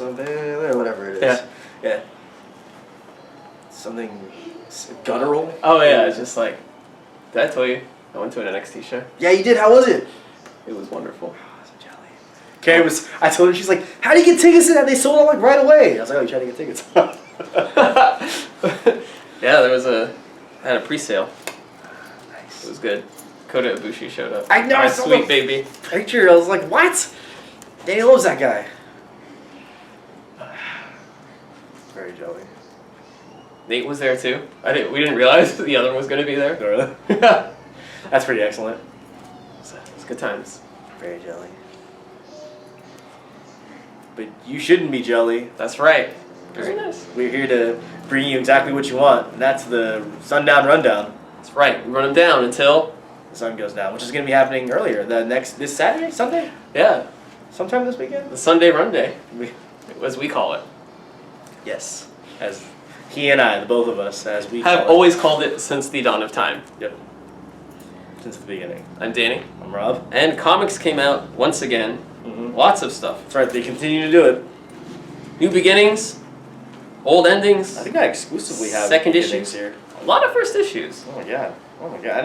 want something, whatever it is. Yeah. Yeah. Something guttural. Oh yeah, it's just like, did I tell you I went to an NXT show? Yeah, you did. How was it? It was wonderful. Okay, I told her, she's like, how do you get tickets in that? They sold out like right away. I was like, oh, you trying to get tickets? Yeah, I had a pre-sale. Nice. It was good. Kota Ibushi showed up. I know, My I saw sweet the baby. picture. I was like, what? Danny loves that guy. Very jelly. Nate was there too. We didn't realize the other one was going to be there. Really? That's pretty excellent. It's good times. Very jelly. But you shouldn't be jelly. That's right. Very nice. We're here to bring you exactly what you want, and that's the Sundown Rundown. That's right. We run them down until The sun goes down, which is going to be happening earlier. This Saturday? Sunday? yeah, Sometime this weekend? the Sunday Run Day, as we call it. Yes. As he and I, the both of us, as we Have call always called it since the dawn of time. it. Yep. Since the beginning. I'm Danny, I'm Rob. and comics came out once again. Mm-hmm. Lots of stuff. That's right, they continue to do it. New beginnings, old endings. I think I exclusively have Second beginnings issues. here. A lot of first issues. Oh my god. Oh my god.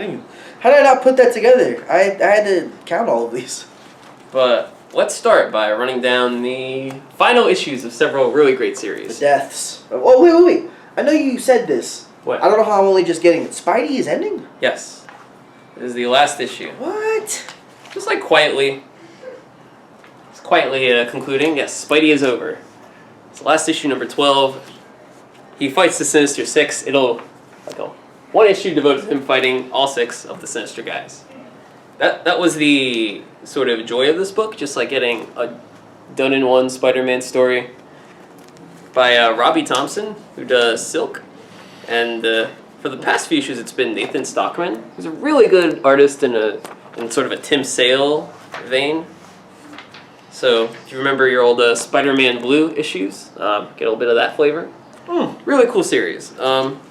How did I not put that together? I had to count all of these. But let's start by running down the final issues of several really great The series. deaths. Oh, wait. I know you said this. What? I don't know how I'm only just getting it. Spidey is ending? Yes. This is the last issue. What? Just like quietly. It's quietly concluding. Yes, Spidey is over. It's the last issue, number 12. He fights the Sinister Six. It'll like a one issue devoted to him fighting all six of the Sinister guys. That was the sort of joy of this book, just like getting a done-in-one Spider-Man story by Robbie Thompson, who does Silk. And for the past few issues, it's been Nathan Stockman, who's a really good artist in sort of a Tim Sale vein. So if you remember your old Spider-Man Blue issues, get a little bit of that flavor. Really cool series.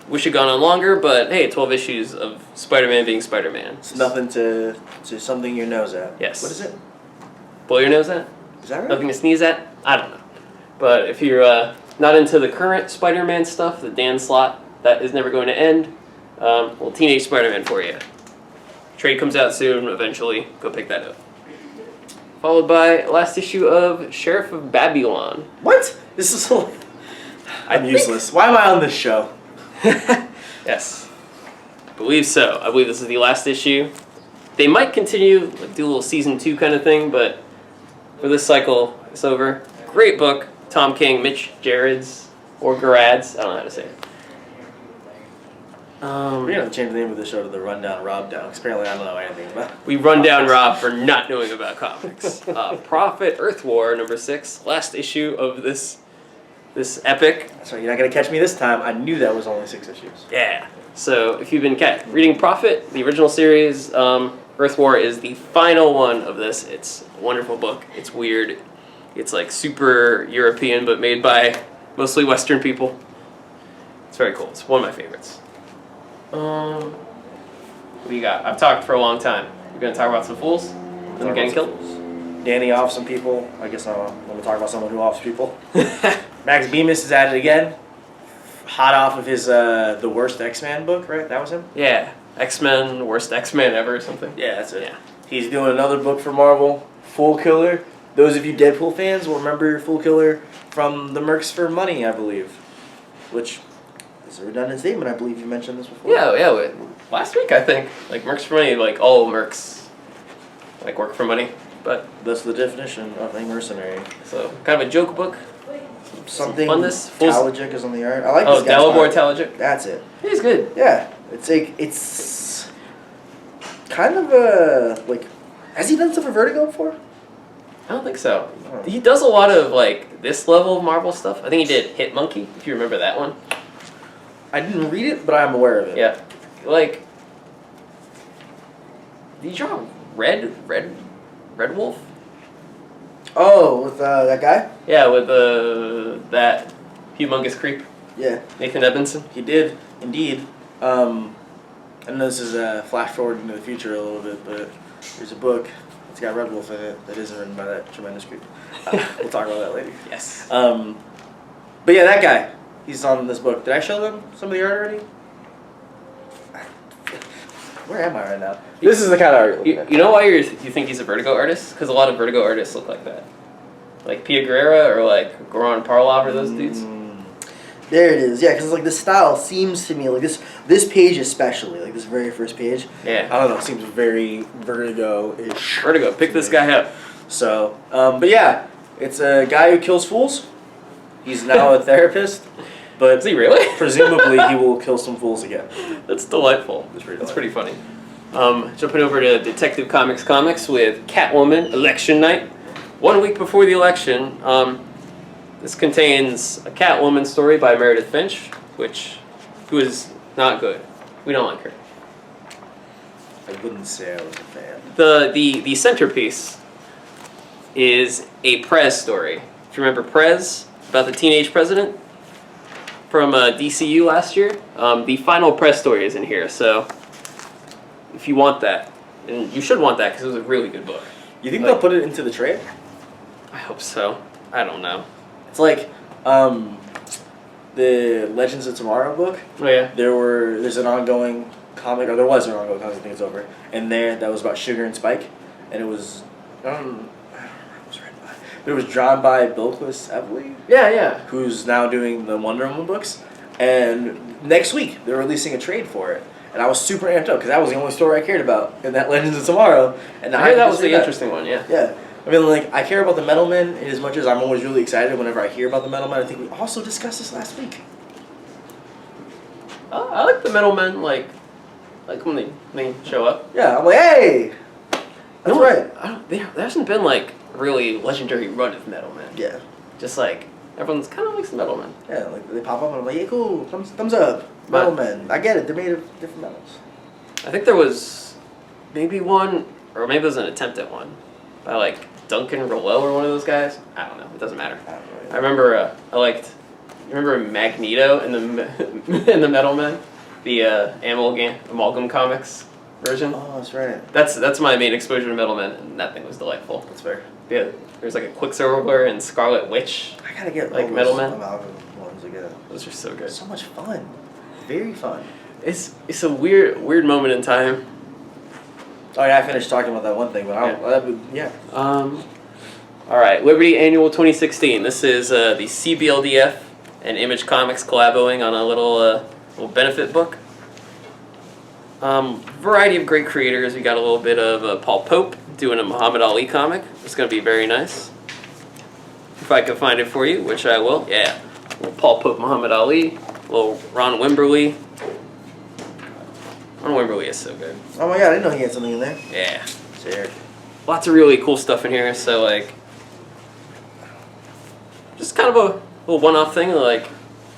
Wish it gone on longer, but hey, 12 issues of Spider-Man being Spider-Man. It's nothing to something your nose at. Yes. What is it? Blow your nose at? Is that right? Nothing to sneeze at? I don't know. But if you're not into the current Spider-Man stuff, the Dan slot, that is never going to end. Well, Teenage Spider-Man for you. Trade comes out soon, eventually. Go pick that up. Followed by last issue of Sheriff of Babylon. What? This is so... I'm useless. Why am I on this show? Yes. Believe so. I believe this is the last issue. They might continue, like do a little season 2 kind of thing, but for this cycle, it's over. Great book. Tom King, Mitch Gerrards, or Gerads. I don't know how to say it. We're going to have to change the name of the show to the Rundown Rob Down, because apparently I don't know anything about We run down Rob for not knowing about comics. Prophet Earth War, number 6. Last issue of this epic. That's right, you're not going to catch me this time. I knew that was only 6 issues. Yeah. So if you've been reading Prophet, the original series, Earth War is the final one of this. It's a wonderful book. It's weird. It's like super European, but made by mostly Western people. It's very cool. It's one of my favorites. What do you got? I've talked for a long time. You're going to talk about some fools? Them getting killed? Danny offs some people. I guess I'm going to talk about someone who offs people. Max Bemis is at it again. Hot off of his The Worst X-Men book, right? That was him? Yeah. X-Men, worst X-Men ever or something? Yeah, that's it. Yeah. He's doing another book for Marvel, Fool Killer. Those of you Deadpool fans will remember Fool Killer from the Mercs for Money, I believe. Which is a redundant statement. I believe you mentioned this before. Yeah. Last week, I think. Like, Mercs for Money, like, all Mercs, like, work for money. But That's the definition of a mercenary. so, kind of a joke book. Something funness. Talajic is on the art. I like this guy's Dalibor art. Talajic. That's it. He's good. Yeah. It's kind of a, like, has he done stuff for Vertigo before? I don't think so. He does a lot of, like, this level of Marvel stuff. I think he did Hit Monkey, if you remember that one. I didn't read it, but I'm aware of it. Yeah. Like, did you draw Red Wolf? Oh, with that guy? Yeah, with that humongous creep, Yeah, Nathan Edmondson. he did, indeed. I know this is a flash forward into the future a little bit, but there's a book It's got Red Wolf in it. That isn't written by that tremendous group. We'll talk about that later. Yes. But yeah, that guy. He's on this book. Did I show them some of the art already? Where am I right now? This is the kind of art you're looking at. You know why you think he's a Vertigo artist? Because a lot of Vertigo artists look like that. Like Pia Guerrera or like Goran Parlov or those dudes. There it is. Yeah, because like the style seems to me like this page especially, like this very first page. Yeah. I don't know. Seems very Vertigo-ish. Vertigo, pick this guy up. So, but yeah, it's a guy who kills fools. He's now a therapist. But Is he really? presumably he will kill some fools again. That's delightful. That's pretty funny. Jumping over to Detective Comics with Catwoman, Election Night. 1 week before the election, this contains a Catwoman story by Meredith Finch, who is not good. We don't like her. I wouldn't say I was a fan. The centerpiece is a Prez story. If you remember Prez, about the teenage president from DCU last year, the final Prez story is in here. So if you want that, and you should want that because it was a really good book. You think they'll put it into the trade? I hope so. I don't know. It's like the Legends of Tomorrow book. Oh yeah. There's an ongoing comic, or there was an ongoing comic. I think it's over. And that was about Sugar and Spike, and it was I don't remember who it was written by, but it was drawn by Bilquis, I believe. Yeah. Who's now doing the Wonder Woman books. And next week they're releasing a trade for it, and I was super amped up because that was the only story I cared about in that Legends of Tomorrow. And I heard that was the interesting one. Yeah. Yeah. I mean, like, I care about the Metal Men as much as I'm always really excited whenever I hear about the Metal Men. I think we also discussed this last week. I like the Middlemen, like when they show up. Yeah, I'm like, hey! That's right. There hasn't been, like, a really legendary run of Metalmen. Yeah. Just, like, everyone's kind of likes the Metalmen. Yeah, like, they pop up and I'm like, yeah, cool, thumbs up. Metal Men. I get it, they're made of different metals. I think there was maybe one, or maybe it was an attempt at one, by, like, Duncan Rouleau or one of those guys. I don't know. It doesn't matter. I don't know. I remember, you remember Magneto in the in the Metal Men, the Amalgam Comics version. Oh, that's right. That's my main exposure to Metal Men, and that thing was delightful. That's fair. Yeah, there's like a Quicksilver and Scarlet Witch. I gotta get like Metal Men. Amalgam ones again. Those are so good. So much fun. Very fun. It's a weird moment in time. Oh yeah, I finished talking about that one thing, but yeah. All right, Liberty Annual 2016. This is the CBLDF and Image Comics collaboing on a little benefit book. Variety of great creators. We got a little bit of Paul Pope doing a Muhammad Ali comic. It's going to be very nice. If I can find it for you, which I will. Yeah, little Paul Pope, Muhammad Ali. Little Ron Wimberly. Ron Wimberly is so good. Oh my god, I didn't know he had something in there. Yeah. Sure. Lots of really cool stuff in here. So like, just kind of a little one-off thing. Like,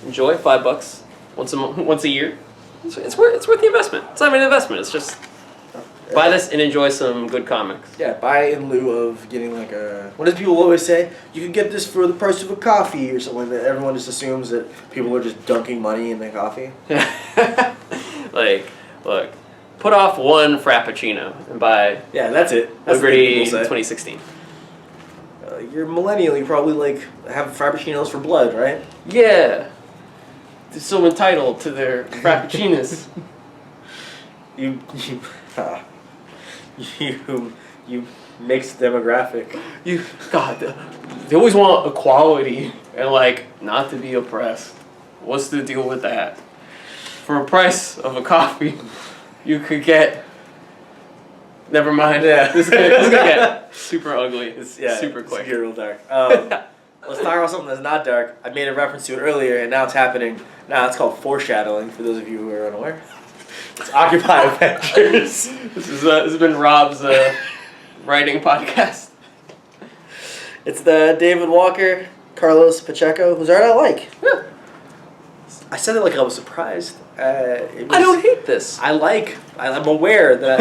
enjoy $5 once a year. It's worth the investment. It's not even an investment. It's just buy this and enjoy some good comics. Yeah, buy in lieu of getting like a... What does people always say? You can get this for the price of a coffee or something like that. Everyone just assumes that people are just dunking money in their coffee. Like, look, put off one Frappuccino and buy... Yeah, that's it. That's Liberty 2016. You're millennial. You probably like have Frappuccinos for blood, right? Yeah. They're so entitled to their Frappuccinos. You mixed demographic. God, they always want equality and like not to be oppressed. What's the deal with that? For a price of a coffee, you could get. Never mind. Yeah, this is gonna get super ugly. Super quick. It's real dark. Let's talk about something that's not dark. I made a reference to it earlier, and now it's happening. Now it's called foreshadowing. For those of you who are unaware, it's Occupy Avengers. This has been Rob's writing podcast. It's the David Walker, Carlos Pacheco, whose art I like. Yeah. I said it like I was surprised. I don't hate this. I'm aware that,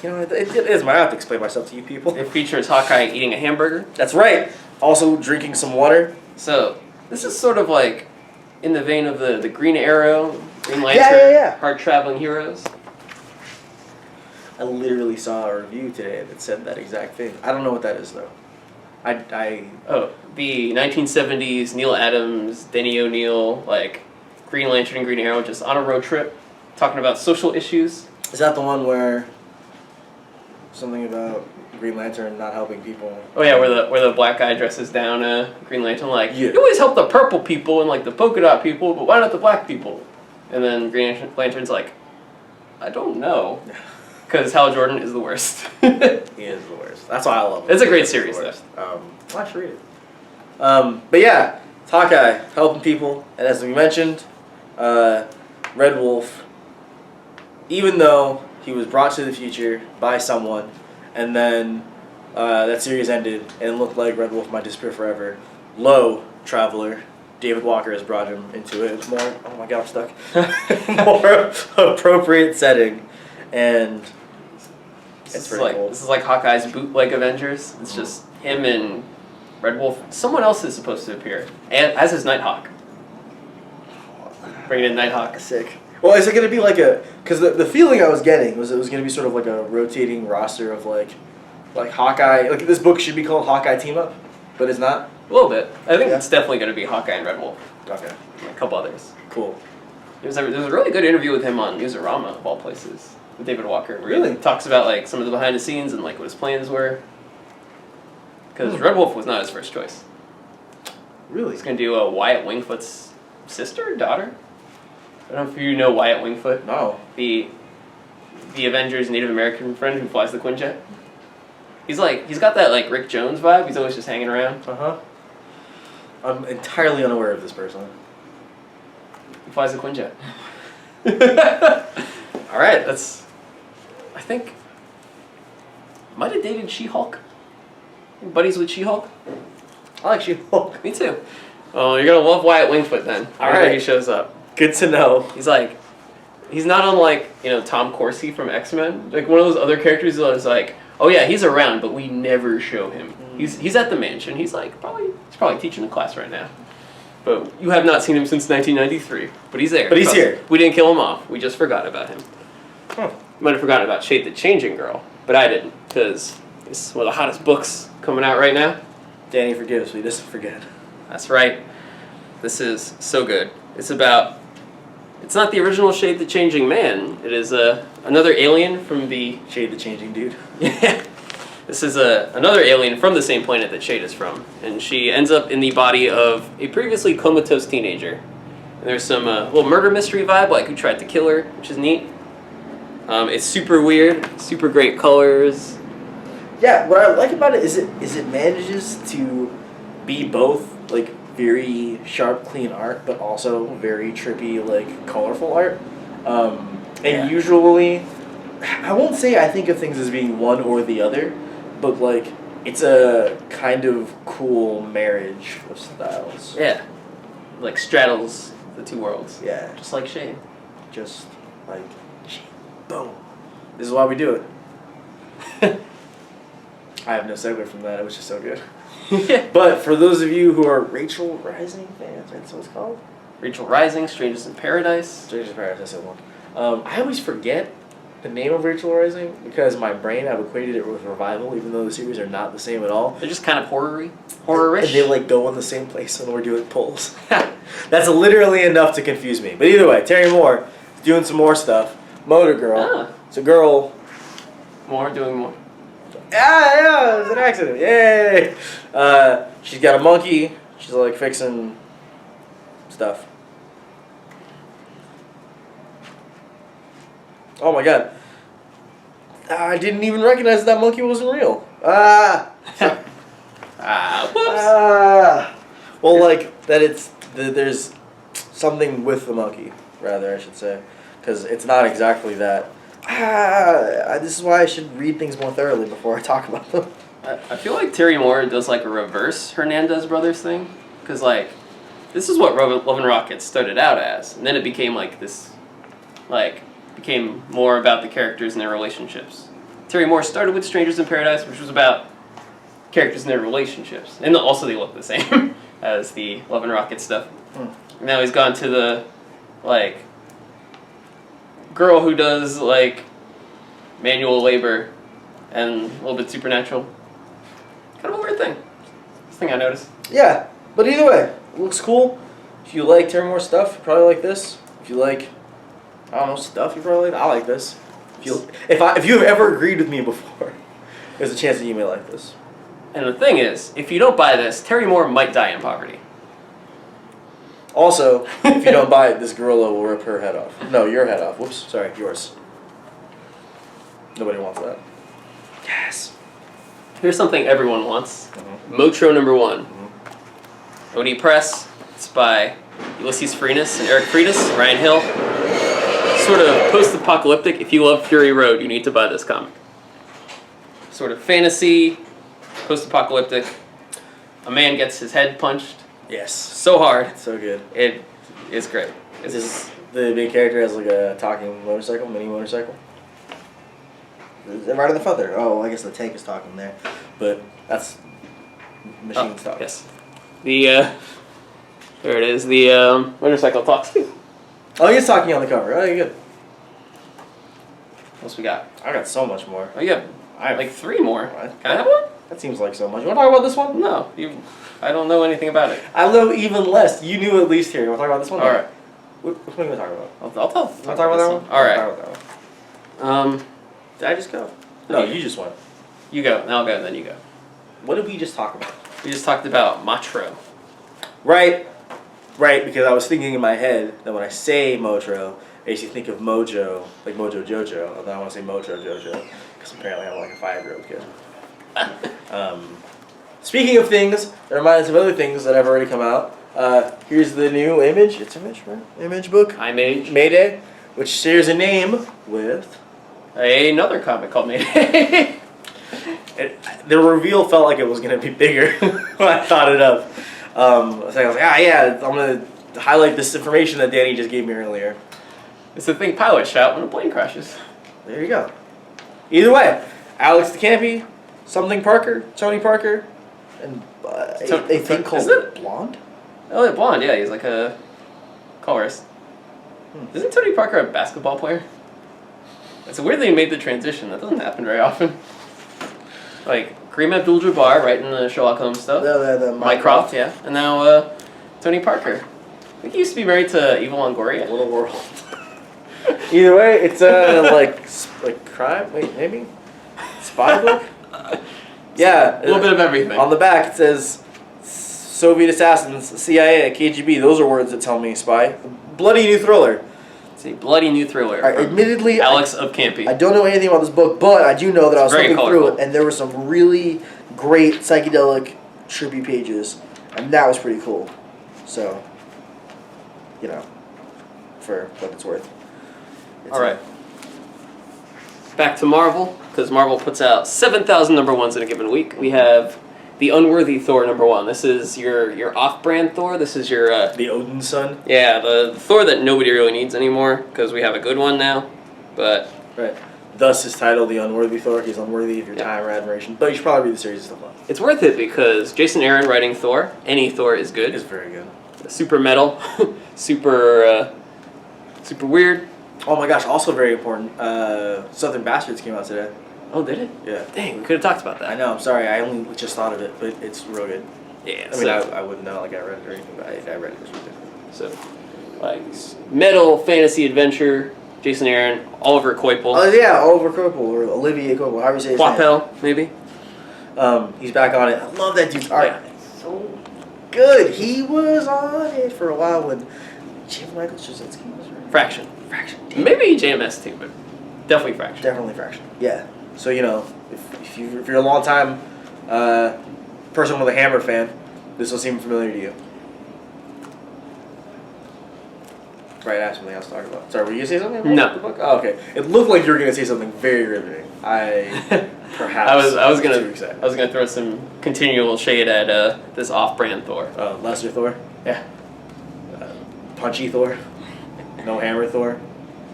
it is my job to explain myself to you people. It features Hawkeye eating a hamburger. That's right. Also drinking some water. So, this is sort of like in the vein of the Green Arrow, Green Lantern, yeah. hard-traveling heroes. I literally saw a review today that said that exact thing. I don't know what that is though. Oh, the 1970s Neil Adams, Denny O'Neil, like Green Lantern and Green Arrow just on a road trip talking about social issues. Is that the one where something about Green Lantern not helping people? Oh yeah, where the black guy dresses down Green Lantern like, Yeah. you always help the purple people and like the polka dot people, but why not the black people? And then Green Lantern's like, I don't know. Because Hal Jordan is the worst. He is the worst. That's why I love him. It's a great He's the series, worst. I should read it. But yeah, it's Hawkeye helping people, and as we mentioned, Red Wolf, even though he was brought to the future by someone, and then that series ended, and it looked like Red Wolf might disappear forever, Traveler, David Walker has brought him into it. More, oh my god, I'm stuck. More appropriate setting, and it's pretty cool. This is like Hawkeye's bootleg Avengers. It's just him and Red Wolf. Someone else is supposed to appear, and as is Nighthawk. Bringing in Nighthawk. Sick. Well, is it going to be like a... Because the feeling I was getting was it was going to be sort of like a rotating roster of like Hawkeye... Like this book should be called Hawkeye Team Up, but it's not. A little bit. I think it's definitely going to be Hawkeye and Red Wolf. Okay. And a couple others. Cool. There was a really good interview with him on Newsarama, of all places, with David Walker. Where Really? He talks about like some of the behind the scenes and like what his plans were. Because Red Wolf was not his first choice. Really? He's going to do Wyatt Wingfoot's sister, daughter. I don't know if you know Wyatt Wingfoot. No. The Avengers Native American friend who flies the Quinjet. He's got that like Rick Jones vibe. He's always just hanging around. Uh-huh. I'm entirely unaware of this person. He flies the Quinjet. All right, I think might have dated She-Hulk. Buddies with She-Hulk. I like She-Hulk. Me too. Oh, you're gonna love Wyatt Wingfoot then. All right. He shows up. Good to know. He's not unlike Tom Corsi from X-Men. Like one of those other characters who's like, oh yeah, he's around, but we never show him. He's at the mansion. He's probably teaching a class right now. But you have not seen him since 1993. But he's there. But he's here. We didn't kill him off. We just forgot about him. Huh. You might have forgotten about Shade the Changing Girl, but I didn't, because it's one of the hottest books coming out right now. Danny forgives, but he doesn't forget. That's right. This is so good. It's not the original Shade the Changing Man. It is another alien from the... Shade the Changing Dude. Yeah. This is another alien from the same planet that Shade is from. And she ends up in the body of a previously comatose teenager. And there's some little murder mystery vibe, like who tried to kill her, which is neat. It's super weird, super great colors. Yeah, what I like about it is it manages to be both like very sharp, clean art, but also very trippy, like colorful art. And usually, I won't say I think of things as being one or the other, but like it's a kind of cool marriage of styles. Yeah, like straddles the two worlds. Yeah, Just like Shade. just like Shade. Boom. This is why we do it. I have no segue from that. It was just so good. But for those of you who are Rachel Rising fans, right? That's what it's called? Rachel Rising, Strangers in Paradise. Strangers in Paradise, that's the one. I always forget the name of Rachel Rising because my brain, I've equated it with Revival, even though the series are not the same at all. They're just kind of horror-ish. And they like go in the same place when we're doing polls. That's literally enough to confuse me. But either way, Terry Moore is doing some more stuff. Motor Girl. Ah. It's a girl. Doing more. Yeah, it was an accident. Yay! She's got a monkey. She's like fixing stuff. Oh my god. I didn't even recognize that monkey wasn't real. Whoops. Well, like, there's something with the monkey, rather, I should say. Because it's not exactly that. This is why I should read things more thoroughly before I talk about them. I feel like Terry Moore does like a reverse Hernandez Brothers thing. Because, like, this is what Love and Rockets started out as. And then it became like this, became more about the characters and their relationships. Terry Moore started with Strangers in Paradise, which was about characters and their relationships. And also they look the same as the Love and Rockets stuff. And now he's gone to the, girl who does, manual labor and a little bit supernatural. Kind of a weird thing. This thing I noticed. Yeah, but either way, it looks cool. If you like Terramore stuff, you probably like this. If you like, I don't know, stuff, you probably like. I like this. If you have ever agreed with me before, there's a chance that you may like this. And the thing is, if you don't buy this, Terry Moore might die in poverty. Also, if you don't buy it, this gorilla will rip her head off. No, your head off. Whoops, sorry, yours. Nobody wants that. Yes. Here's something everyone wants. Mm-hmm. Motro #1. Mm-hmm. OD Press. It's by Ulysses Freitas and Eric Freitas, Ryan Hill. Sort of post-apocalyptic. If you love Fury Road, you need to buy this comic. Sort of fantasy, post-apocalyptic. A man gets his head punched Yes. so hard. So good. It is great. Is this the main character has like a talking motorcycle, mini motorcycle? Right in the front there. Oh, I guess the tank is talking there, but that's machine stuff. Yes. There it is. The motorcycle talks too. Oh, he's talking on the cover. Oh, you're good. What else we got? I got so much more. Oh, you have I have like 3 more. What? Can I have one? That seems like so much. You want to talk about this one? No. I don't know anything about it. I know even less. You knew at least here. You want to talk about this one? All right. Which one are you going to talk about? I'll tell. Want to talk about that one? All right. Talk about that one. Did I just go? No, you just went. You go. Then I'll go. Then you go. What did we just talk about? We just talked about Motro. Right, because I was thinking in my head that when I say Motro, I used to think of Mojo, like Mojo Jojo, and then I want to say Motro Jojo, because apparently I'm like a 5-year-old kid. Speaking of things that remind us of other things that have already come out, here's the new Image, it's Image, right? Image book? Image. Mayday, which shares a name with... Another comic called Mayday. The reveal felt like it was going to be bigger when I thought it up. So I was like, yeah, I'm going to highlight this information that Danny just gave me earlier. It's the thing pilots shout when a plane crashes. There you go. Either way, Alex DeCampi, something Parker, Tony Parker, and a thing called Blonde? Elliot Blonde, yeah, he's like a colorist. Isn't Tony Parker a basketball player? It's weird they made the transition. That doesn't happen very often. Like, Kareem Abdul-Jabbar writing the Sherlock Holmes stuff. The Mycroft, yeah. And now Tony Parker. I think he used to be married to Eva Longoria. Little world. Either way, it's like crime. Wait, maybe spy book. Yeah, a little bit of everything. On the back it says Soviet assassins, CIA, KGB. Those are words that tell me spy. Bloody new thriller. It's a bloody new thriller. Admittedly, Alex of Campy. I don't know anything about this book, but I do know that I was very flipping through colorful. it, and there were some really great psychedelic, trippy pages, and that was pretty cool. So, you know, for what it's worth. All right. Back to Marvel, because Marvel puts out 7,000 #1s in a given week. We have the Unworthy Thor #1. This is your off-brand Thor. This is your The Odin son. yeah, the Thor that nobody really needs anymore because we have a good one now. But Right. Thus his title, The Unworthy Thor. He's unworthy of your time or admiration. But you should probably read the series and stuff. it's worth it because Jason Aaron writing Thor, any Thor is good. It's very good. Super metal, super weird. Oh my gosh, also very important. Southern Bastards came out today. Oh, did it? Yeah. Dang, we could have talked about that. I know, I'm sorry. I only just thought of it, but it's real good. Yeah. I mean, I wouldn't know, like I read it or anything, but I read it this weekend. So, like, metal, fantasy, adventure, Jason Aaron, Oliver Coipel. Oh, yeah, Oliver Coipel, or Olivier Coipel, however you say his name. Coipel, maybe? He's back on it. I love that dude's art. It's so good. He was on it for a while when Jim Michael Straczynski was right. Fraction. Damn. Maybe JMS too, but definitely Fraction. Definitely Fraction. Yeah. So, you know, if you're a long time person with a Hammer fan, this will seem familiar to you. Right, I have something else to talk about. Sorry, were you going to say something about No. the book? Oh, okay. It looked like you were going to say something very riveting. Perhaps. I was too excited. gonna throw some continual shade at this off-brand Thor. Lesser Thor? Yeah. Punchy Thor? No Hammer Thor?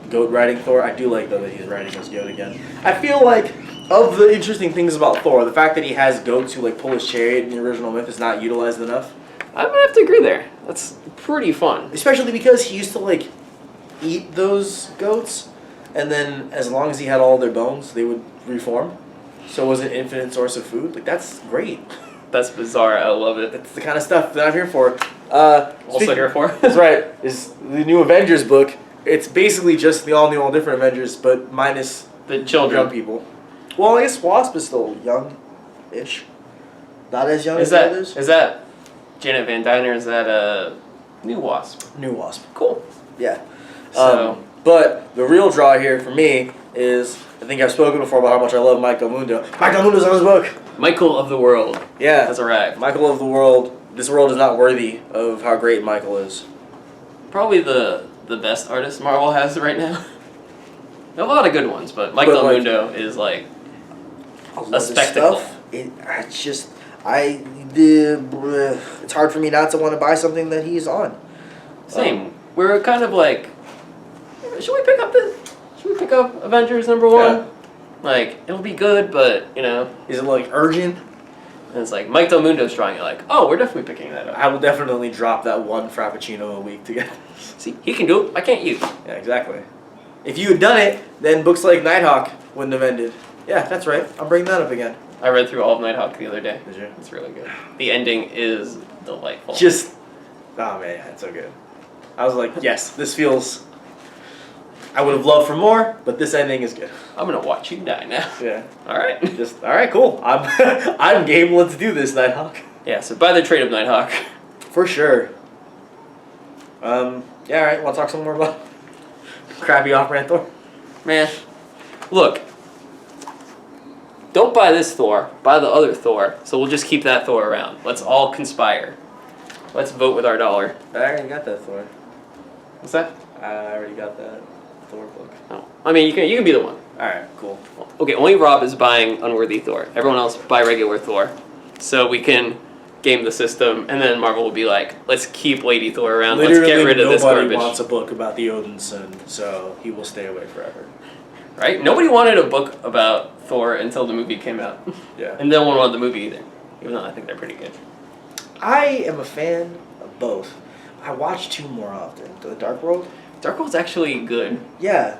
Goat riding Thor? I do like, though, that he's riding his goat again. I feel like, of the interesting things about Thor, the fact that he has goats who, like, pull his chariot in the original myth is not utilized enough. I'm gonna have to agree there. That's pretty fun. Especially because he used to, like, eat those goats. and then as long as he had all their bones, they would reform. So it was an infinite source of food. Like, that's great. That's bizarre. I love it. That's the kind of stuff that I'm here for. Also here for. That's right. Is the new Avengers book. It's basically just the all new, all different Avengers, but minus The children. young people. Well, I guess Wasp is still young-ish. Not as young Is as the that others. is that Janet Van Dyne or is that a new Wasp? New Wasp. Cool. Yeah. So But the real draw here for me is, I think I've spoken before about how much I love Mike Del Mundo. Mike Del Mundo's on his book. Michael of the World Yeah. has arrived. Michael of the world. This world is not worthy of how great Michael is. Probably the best artist Marvel has right now. There are a lot of good ones, but Mike Del Mundo is like I love a this spectacle. stuff. It's just, it's hard for me not to want to buy something that he's on. Same. We're kind of like, should we pick up Avengers #1? Yeah. Like, it'll be good, but Is it like urgent? and it's like Mike Del Mundo's drawing it. Like, oh, we're definitely picking that up. I will definitely drop that one Frappuccino a week to get this. See, he can do it. I can't you. Yeah, exactly. If you had done it, then books like Nighthawk wouldn't have ended. Yeah, that's right. I'll bring that up again. I read through all of Nighthawk the other day. Did you? It's really good. The ending is delightful. Just, oh man, that's so good. I was like, yes, this feels. I would have loved for more, but this ending is good. I'm gonna watch you die now. Yeah. All right. Just all right, cool. I'm I'm game. Let's do this, Nighthawk. Yeah. So buy the trade of Nighthawk. For sure. Yeah. All right. Want to talk some more about crappy off-brand Thor? Man, look. Don't buy this Thor. Buy the other Thor. So we'll just keep that Thor around. Let's all conspire. Let's vote with our dollar. I already got that Thor. What's that? I already got that Thor book. Oh, I mean, you can be the one. All right. Cool. Okay, only Rob is buying Unworthy Thor. Everyone else buy regular Thor. So we can game the system, and then Marvel will be like, let's keep Lady Thor around. Let's get rid of this nobody garbage. wants a book about the Odinson, so he will stay away forever. Right? Nobody wanted a book about Thor until the movie came out. Yeah. And no one wanted the movie either. Even though I think they're pretty good. I am a fan of both. I watch two more often. The Dark World. Dark World's actually good. Yeah.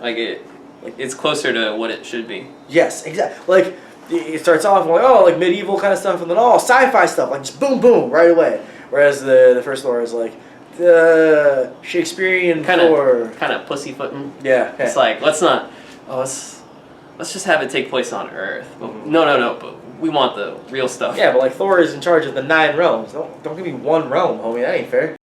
It's closer to what it should be. Yes, exactly. Like, it starts off like, oh, like medieval kind of stuff, and then sci-fi stuff, like just boom, boom, right away. Whereas the first Thor is like the Shakespearean Thor. Kind of pussyfooting. Yeah. It's like let's just have it take place on Earth. But no. But we want the real stuff. Yeah, but like Thor is in charge of the 9 realms. Don't give me one realm, homie. That ain't fair.